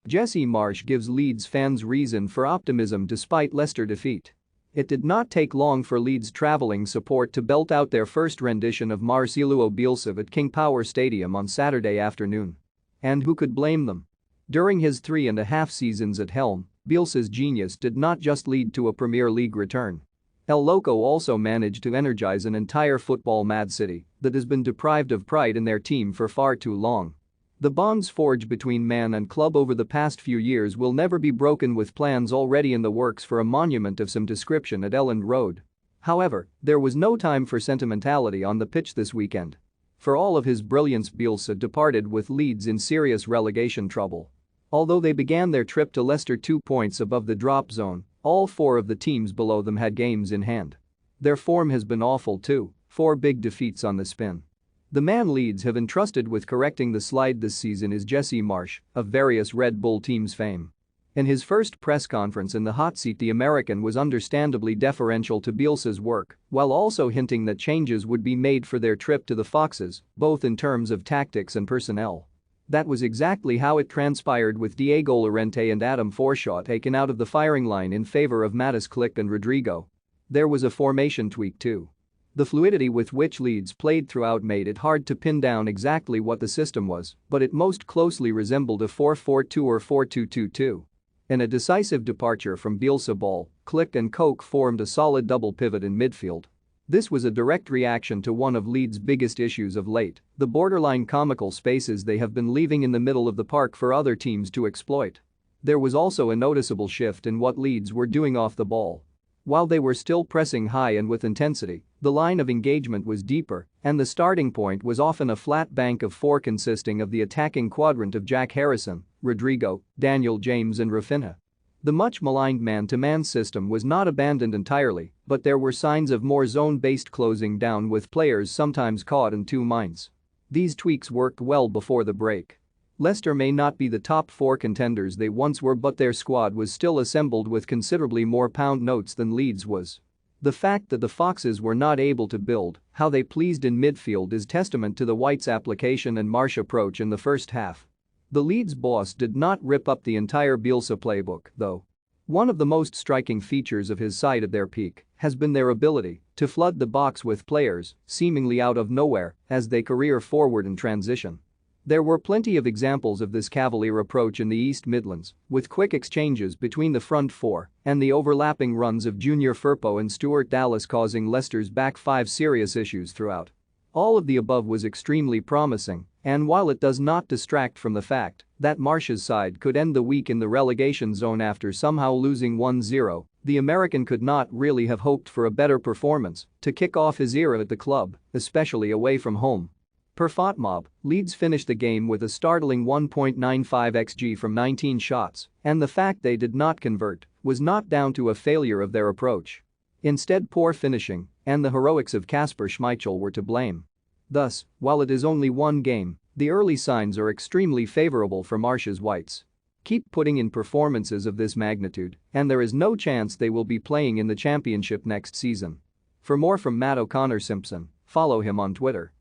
Jesse Marsch gives Leeds fans reason for optimism despite Leicester defeat. It did not take long for Leeds travelling support to belt out their first rendition of Marcelo Bielsa at King Power Stadium on Saturday afternoon. And who could blame them? During his 3.5 seasons at helm, Bielsa's genius did not just lead to a Premier League return. El Loco also managed to energize an entire football-mad city that has been deprived of pride in their team for far too long. The bonds forged between man and club over the past few years will never be broken, with plans already in the works for a monument of some description at Elland Road. However, there was no time for sentimentality on the pitch this weekend. For all of his brilliance, Bielsa departed with Leeds in serious relegation trouble. Although they began their trip to Leicester 2 points above the drop zone, all 4 of the teams below them had games in hand. Their form has been awful too, 4 big defeats on the spin. The man Leeds have entrusted with correcting the slide this season is Jesse Marsch, of various Red Bull teams fame. In his first press conference in the hot seat, the American was understandably deferential to Bielsa's work, while also hinting that changes would be made for their trip to the Foxes, both in terms of tactics and personnel. That was exactly how it transpired, with Diego Llorente and Adam Forshaw taken out of the firing line in favor of Mattis Klick and Rodrigo. There was a formation tweak too. The fluidity with which Leeds played throughout made it hard to pin down exactly what the system was, but it most closely resembled a 4-4-2 or 4-2-2-2. In a decisive departure from Bielsa ball, Klick and Koch formed a solid double pivot in midfield. This was a direct reaction to one of Leeds' biggest issues of late, the borderline comical spaces they have been leaving in the middle of the park for other teams to exploit. There was also a noticeable shift in what Leeds were doing off the ball. While they were still pressing high and with intensity, the line of engagement was deeper, and the starting point was often a flat bank of 4 consisting of the attacking quadrant of Jack Harrison, Rodrigo, Daniel James and Rafinha. The much-maligned man-to-man system was not abandoned entirely, but there were signs of more zone-based closing down, with players sometimes caught in 2 minds. These tweaks worked well before the break. Leicester may not be the top 4 contenders they once were, but their squad was still assembled with considerably more pound notes than Leeds was. The fact that the Foxes were not able to build how they pleased in midfield is testament to the Whites' application and Marsch approach in the first half. The Leeds boss did not rip up the entire Bielsa playbook, though. One of the most striking features of his side at their peak has been their ability to flood the box with players seemingly out of nowhere as they career forward in transition. There were plenty of examples of this cavalier approach in the East Midlands, with quick exchanges between the front 4 and the overlapping runs of Junior Firpo and Stuart Dallas causing Leicester's back 5 serious issues throughout. All of the above was extremely promising, and while it does not distract from the fact that Marsch's side could end the week in the relegation zone after somehow losing 1-0, the American could not really have hoped for a better performance to kick off his era at the club, especially away from home. Per FotMob, Leeds finished the game with a startling 1.95 xG from 19 shots, and the fact they did not convert was not down to a failure of their approach. Instead, poor finishing and the heroics of Kasper Schmeichel were to blame. Thus, while it is only 1 game, the early signs are extremely favorable for Marsch's Whites. Keep putting in performances of this magnitude, and there is no chance they will be playing in the Championship next season. For more from Matt O'Connor Simpson, follow him on Twitter.